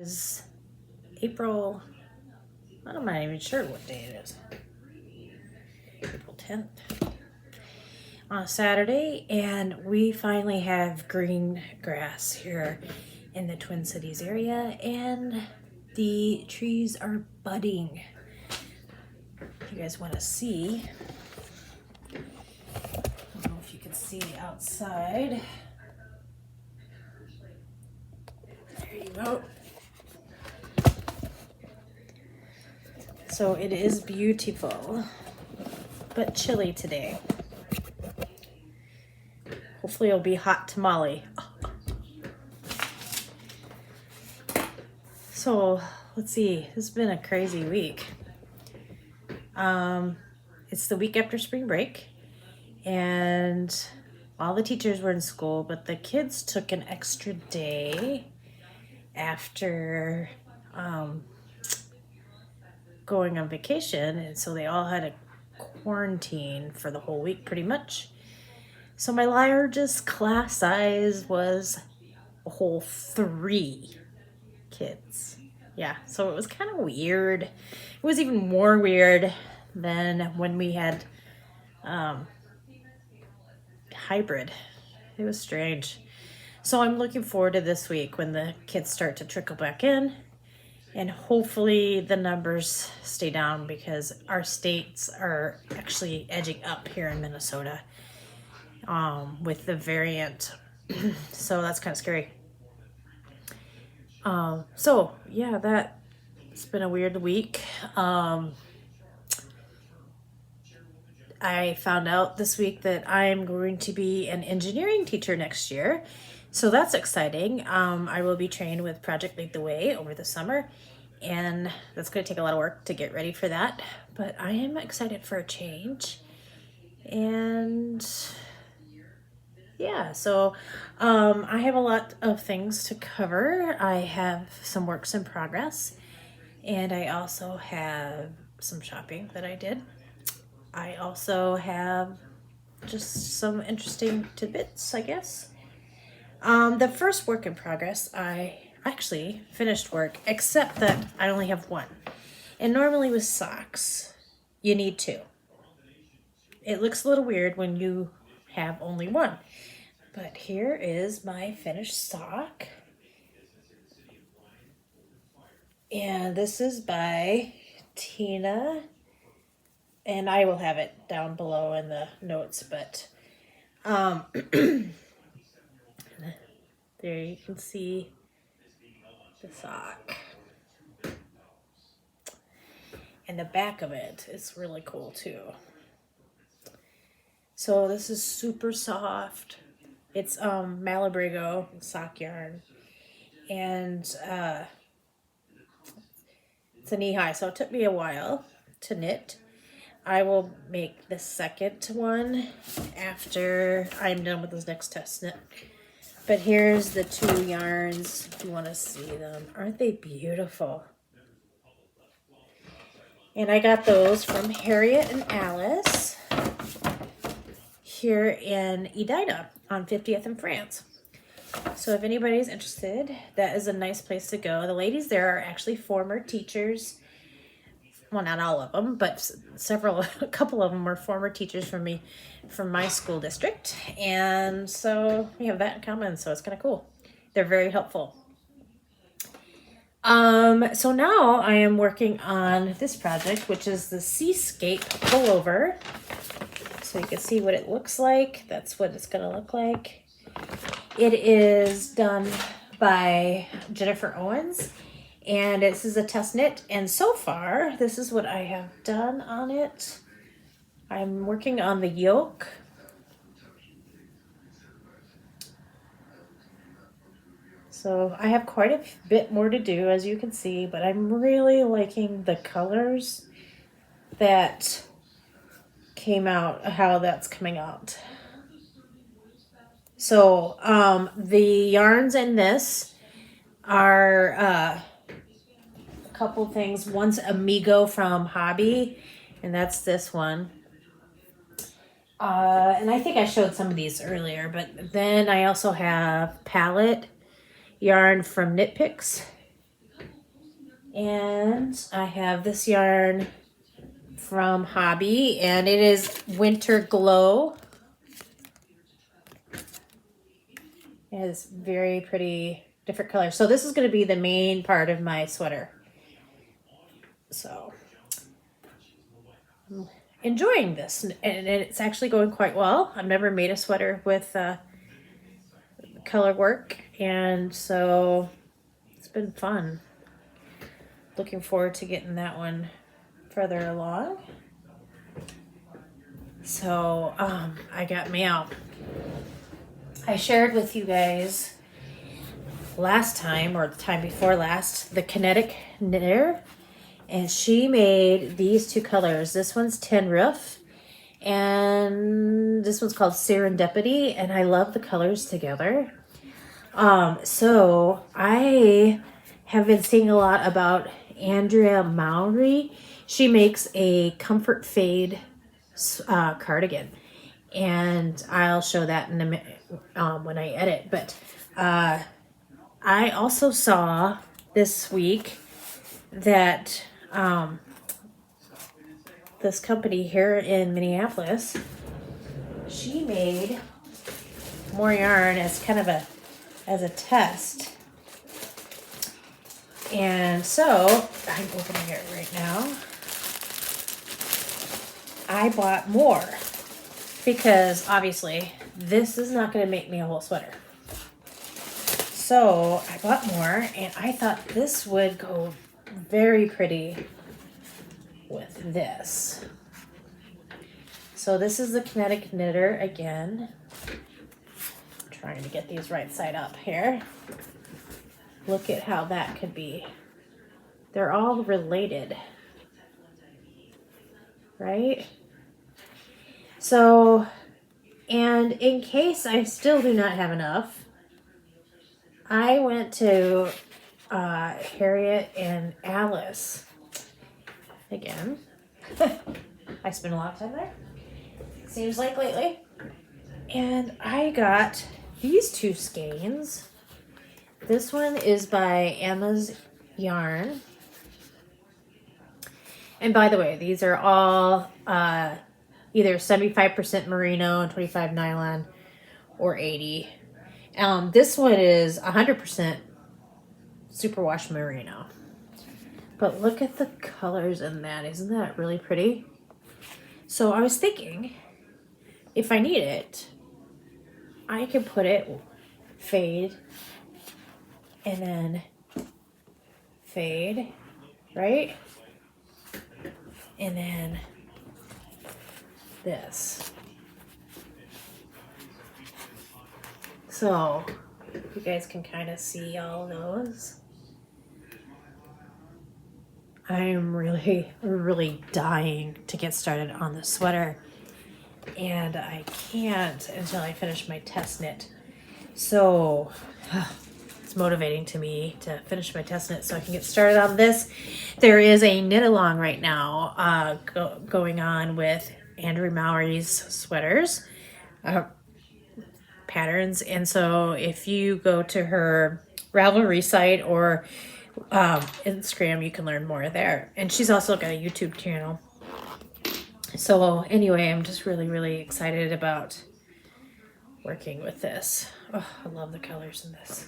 Is April, I'm not even sure what day it is. April 10th. On a Saturday, and we finally have green grass here in the Twin Cities area, and the trees are budding. If you guys want to see, I don't know if you can see outside. There you go. So it is beautiful, but chilly today. Hopefully it'll be hot tamale. So let's see, it's been a crazy week. It's the week after spring break, and all the teachers were in school, but the kids took an extra day after going on vacation, and so they all had a quarantine for the whole week pretty much. So my largest class size was a whole 3 kids. Yeah, so it was kind of weird. It was even more weird than when we had hybrid. It was strange. So I'm looking forward to this week when the kids start to trickle back in, and hopefully the numbers stay down, because our states are actually edging up here in Minnesota with the variant. So that's kind of scary. So yeah, it's been a weird week. I found out this week that I'm going to be an engineering teacher next year. So that's exciting. I will be trained with Project Lead the Way over the summer, and that's going to take a lot of work to get ready for that. But I am excited for a change. And yeah, so I have a lot of things to cover. I have some works in progress, and I also have some shopping that I did. I also have just some interesting tidbits, I guess. The first work in progress, I actually finished work, except that I only have 1. And normally with socks, you need 2. It looks a little weird when you have only 1. But here is my finished sock. And this is by Tina. And I will have it down below in the notes, but there you can see the sock. And the back of it is really cool too. So this is super soft. It's Malabrigo sock yarn, and it's a knee high, so it took me a while to knit. I will make the second one after I'm done with this next test knit. But here's the 2 yarns if you want to see them. Aren't they beautiful? And I got those from Harriet and Alice here in Edina on 50th in France. So if anybody's interested, that is a nice place to go. The ladies there are actually former teachers. Well, not all of them, but a couple of them were former teachers from my school district. And so we have that in common. So it's kind of cool. They're very helpful. So now I am working on this project, which is the Scape Pullover. So you can see what it looks like. That's what it's going to look like. It is done by Jennifer Owens. And this is a test knit, and so far, this is what I have done on it. I'm working on the yoke. So I have quite a bit more to do, as you can see, but I'm really liking the colors that came out, how that's coming out. So the yarns in this are a couple things. One's Amigo from Hobby, and that's this one. And I think I showed some of these earlier, but then I also have Palette yarn from Knit Picks. And I have this yarn from Hobby, and it is Winter Glow. It has very pretty different colors. So this is going to be the main part of my sweater. So I'm enjoying this, and it's actually going quite well. I've never made a sweater with color work, and so it's been fun. Looking forward to getting that one further along. So I got mail. I shared with you guys last time, or the time before last, the Kinetic Knitter, and she made these two colors. This one's Tin Roof, and this one's called Serendipity, and I love the colors together. So I have been seeing a lot about Audrey Mowry. She makes a comfort fade cardigan, and I'll show that in a minute when I edit. But I also saw this week that this company here in Minneapolis, she made more yarn as kind of a test. And so I'm opening it right now. I bought more because obviously this is not going to make me a whole sweater. So I bought more, and I thought this would go very pretty with this. So this is the Kinetic Knitter again. I'm trying to get these right side up here. Look at how that could be. They're all related, right? So, and in case I still do not have enough, I went to Harriet and Alice again. I spend a lot of time there, seems like lately. And I got these two skeins. This one is by Emma's Yarn. And by the way, these are all either 75% merino and 25 nylon or 80. This one is 100% superwash merino. But look at the colors in that. Isn't that really pretty? So I was thinking, if I need it, I can put it fade and then fade, right? And then this. So you guys can kind of see all those. I'm really dying to get started on the sweater, and I can't until I finish my test knit. So it's motivating to me to finish my test knit so I can get started on this. There is a knit along right now going on with Audrey Mowry's sweaters patterns, and so if you go to her Ravelry site or Instagram, you can learn more there. And she's also got a YouTube channel. So anyway, I'm just really excited about working with this. Oh, I love the colors in this.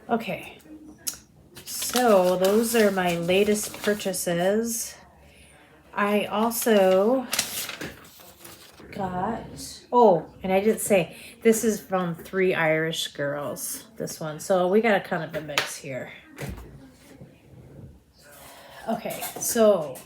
Okay, so those are my latest purchases. I also got, oh, and I didn't say, this is from Three Irish Girls, this one. So we got a kind of a mix here. Okay, so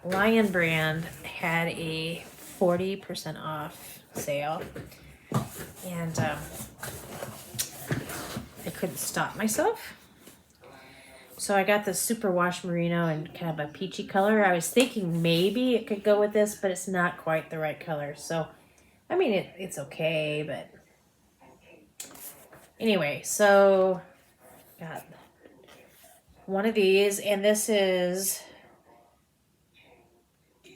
Lion Brand had a 40% off sale, and I couldn't stop myself. So I got this superwash merino and kind of a peachy color. I was thinking maybe it could go with this, but it's not quite the right color. So, I mean, it's okay, but anyway, so got one of these, and this is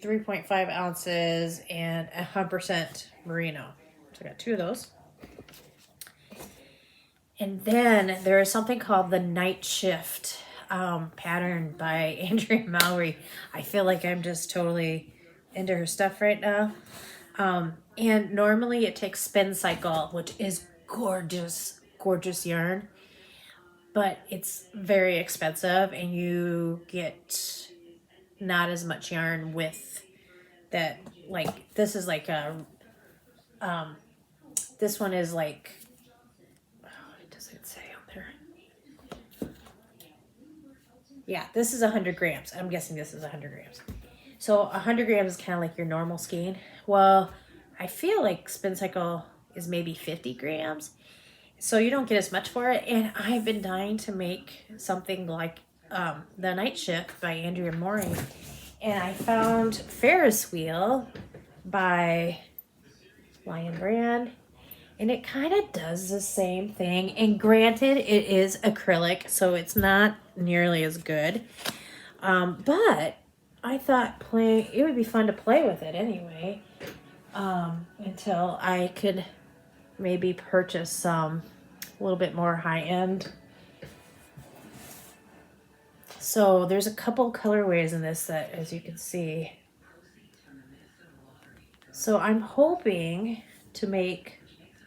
3.5 ounces and 100% merino. So I got two of those. And then there is something called the Nightshift pattern by Audrey Mowry. I feel like I'm just totally into her stuff right now. And normally it takes Spin Cycle, which is gorgeous, gorgeous yarn. But it's very expensive and you get not as much yarn with that. Like, this is like a, this one is like, what does it say on there? Yeah, this is 100 grams. I'm guessing this is 100 grams. So 100 grams is kind of like your normal skein. Well, I feel like Spin Cycle is maybe 50 grams. So you don't get as much for it. And I've been dying to make something like the Nightshift by Audrey Mowry. And I found Ferris Wheel by Lion Brand. And it kind of does the same thing. And granted, it is acrylic, so it's not nearly as good. But I thought it would be fun to play with it anyway. Until I could maybe purchase some a little bit more high-end. So there's a couple colorways in this set, as you can see. So I'm hoping to make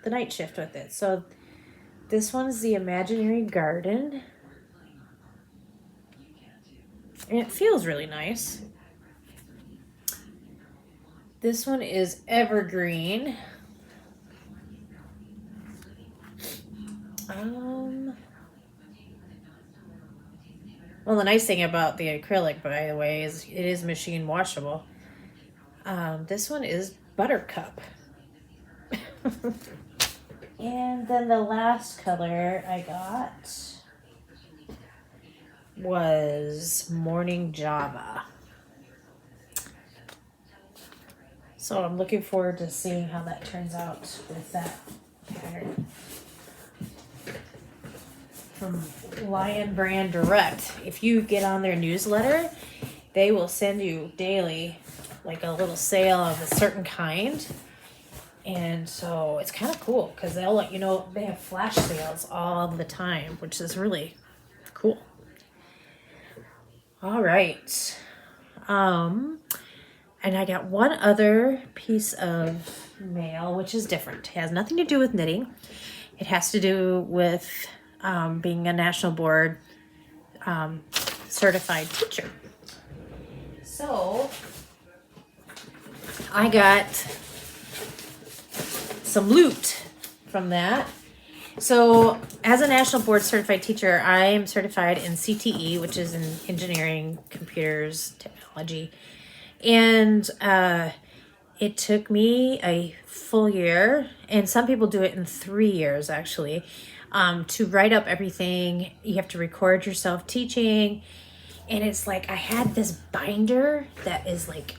the Nightshift with it. So this one's the Imaginary Garden. And it feels really nice. This one is Evergreen. Well, the nice thing about the acrylic, by the way, is it is machine washable. This one is Buttercup. And then the last color I got was Morning Java. So I'm looking forward to seeing how that turns out with that pattern. From Lion Brand Direct. If you get on their newsletter, they will send you daily like a little sale of a certain kind. And so it's kind of cool because they'll let you know. They have flash sales all the time, which is really cool. All right. And I got one other piece of mail, which is different. It has nothing to do with knitting. It has to do with being a national board certified teacher. So I got some loot from that. So as a national board certified teacher, I am certified in CTE, which is in engineering, computers, technology. And it took me a full year, and some people do it in 3 years actually, to write up everything. You have to record yourself teaching. And it's like, I had this binder that is like,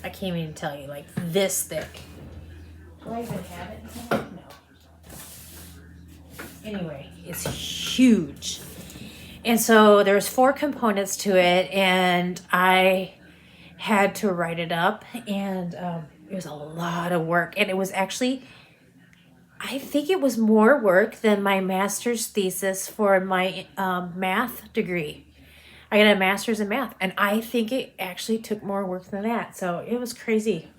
I can't even tell you, like this thick. Do I even have it? No. Anyway, it's huge. And so there's 4 components to it, and I had to write it up, and it was a lot of work. And it was actually, I think it was more work than my master's thesis for my math degree. I got a master's in math, and I think it actually took more work than that. So it was crazy.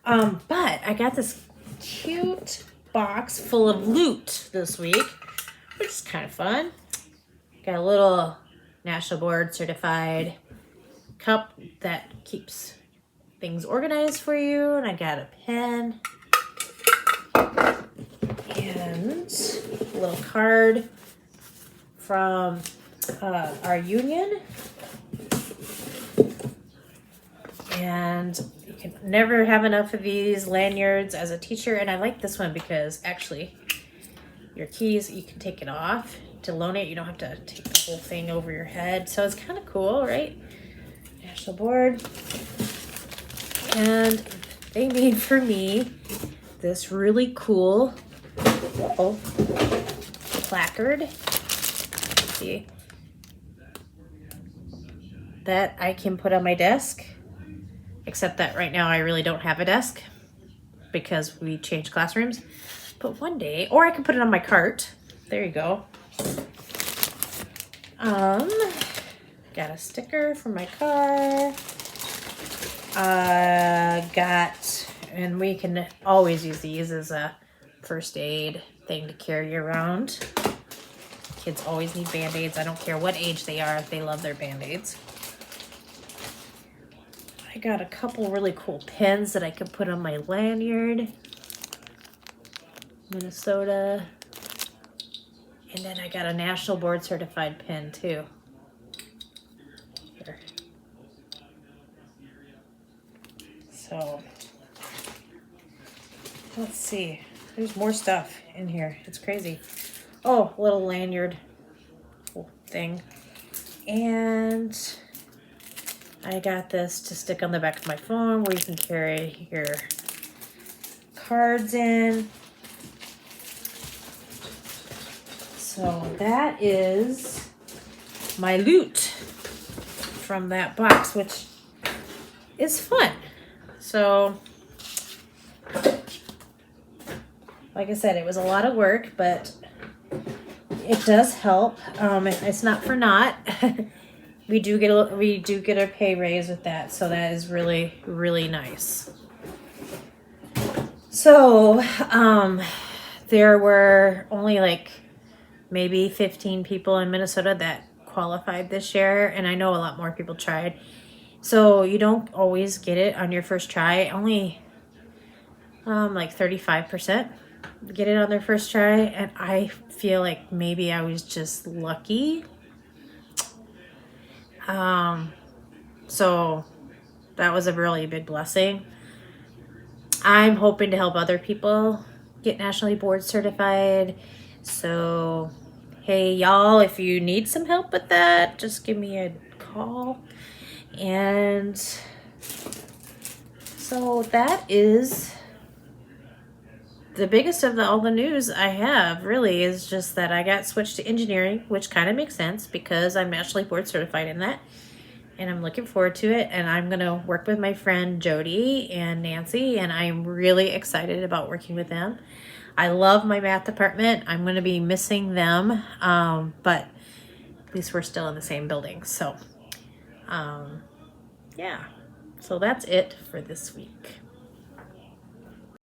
But I got this cute box full of loot this week, which is kind of fun. Got a little National Board certified cup that keeps things organized for you, and I got a pen and a little card from our union. And you can never have enough of these lanyards as a teacher. And I like this one because actually your keys, you can take it off to loan it. You don't have to take the whole thing over your head. So it's kind of cool, right? National Board. And they made for me this really cool placard. See? That I can put on my desk. Except that right now I really don't have a desk because we changed classrooms. But one day, or I can put it on my cart. There you go. Got a sticker for my car. And we can always use these as a first aid thing to carry around. Kids always need Band-Aids. I don't care what age they are, they love their Band-Aids. I got a couple really cool pins that I could put on my lanyard. Minnesota. And then I got a national board certified pin too. Here. So, let's see. There's more stuff in here. It's crazy. Oh, little lanyard thing. And I got this to stick on the back of my phone where you can carry your cards in. So that is my loot from that box, which is fun. So, like I said, it was a lot of work, but it does help. It's not for naught. we do get a pay raise with that, so that is really, really nice. So, there were only like maybe 15 people in Minnesota that qualified this year, and I know a lot more people tried. So you don't always get it on your first try. Only like 35% get it on their first try, and I feel like maybe I was just lucky. So that was a really big blessing. I'm hoping to help other people get nationally board certified. So, hey y'all, if you need some help with that, just give me a call. And so that is the biggest of all the news I have, really, is just that I got switched to engineering, which kind of makes sense because I'm nationally board certified in that. And I'm looking forward to it. And I'm going to work with my friend Jody and Nancy, and I'm really excited about working with them. I love my math department. I'm going to be missing them, but at least we're still in the same building. So, yeah. So that's it for this week.